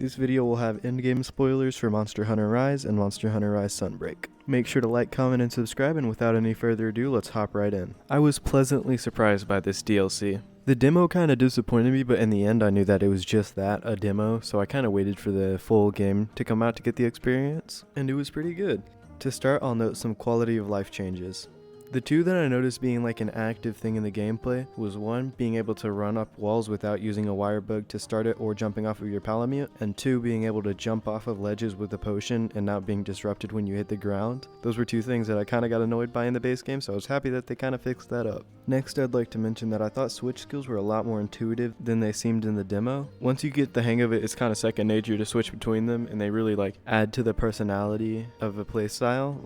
This video will have endgame spoilers for Monster Hunter Rise and Monster Hunter Rise Sunbreak. Make sure to like, comment, and subscribe, and without any further ado, let's hop right in. I was pleasantly surprised by this DLC. The demo kinda disappointed me, but in the end I knew that it was just that, a demo, so I kinda waited for the full game to come out to get the experience, and it was pretty good. To start, I'll note some quality of life changes. The two that I noticed being like an active thing in the gameplay was one, being able to run up walls without using a wire bug to start it or jumping off of your palamute, and two, being able to jump off of ledges with a potion and not being disrupted when you hit the ground. Those were two things that I kinda got annoyed by in the base game, so I was happy that they kinda fixed that up. Next, I'd like to mention that I thought switch skills were a lot more intuitive than they seemed in the demo. Once you get the hang of it, it's kinda second nature to switch between them, and they really add to the personality of a playstyle.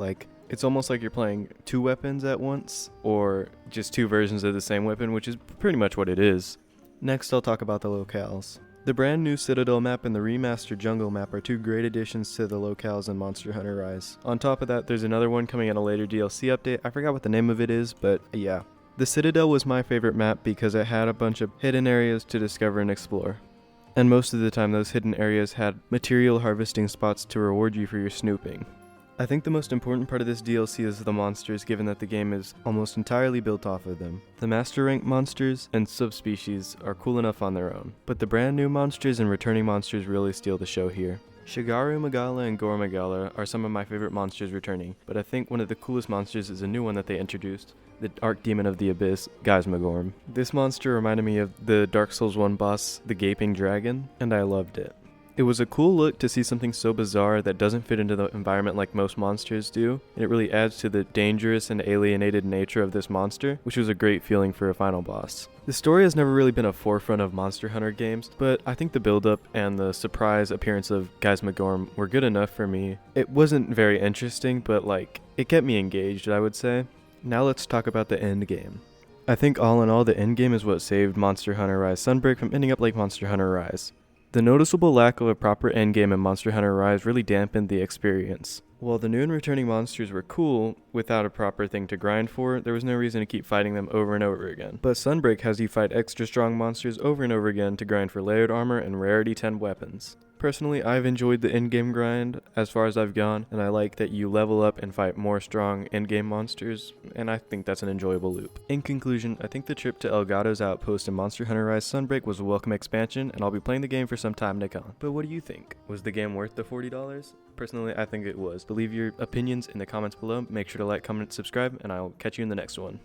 It's almost like you're playing two weapons at once, or just two versions of the same weapon, which is pretty much what it is. Next, I'll talk about the locales. The brand new Citadel map and the remastered Jungle map are two great additions to the locales in Monster Hunter Rise. On top of that, there's another one coming in a later DLC update. I forgot what the name of it is, but yeah. The Citadel was my favorite map because it had a bunch of hidden areas to discover and explore. And most of the time, those hidden areas had material harvesting spots to reward you for your snooping. I think the most important part of this DLC is the monsters, given that the game is almost entirely built off of them. The master rank monsters and subspecies are cool enough on their own, but the brand new monsters and returning monsters really steal the show here. Shigaru Magala and Gore Magala are some of my favorite monsters returning, but I think one of the coolest monsters is a new one that they introduced, the Archdemon of the Abyss, Geismagorm. This monster reminded me of the Dark Souls 1 boss, the Gaping Dragon, and I loved it. It was a cool look to see something so bizarre that doesn't fit into the environment like most monsters do, and it really adds to the dangerous and alienated nature of this monster, which was a great feeling for a final boss. The story has never really been a forefront of Monster Hunter games, but I think the build-up and the surprise appearance of Geismagorm were good enough for me. It wasn't very interesting, but it kept me engaged, I would say. Now let's talk about the end game. I think all in all, the end game is what saved Monster Hunter Rise Sunbreak from ending up like Monster Hunter Rise. The noticeable lack of a proper endgame in Monster Hunter Rise really dampened the experience. While the new and returning monsters were cool, without a proper thing to grind for, there was no reason to keep fighting them over and over again. But Sunbreak has you fight extra strong monsters over and over again to grind for layered armor and rarity 10 weapons. Personally, I've enjoyed the endgame grind as far as I've gone, and I like that you level up and fight more strong endgame monsters, and I think that's an enjoyable loop. In conclusion, I think the trip to Elgato's outpost in Monster Hunter Rise Sunbreak was a welcome expansion, and I'll be playing the game for some time to come. But what do you think? Was the game worth the $40? Personally, I think it was. Leave your opinions in the comments below. Make sure to like, comment, subscribe, and I'll catch you in the next one.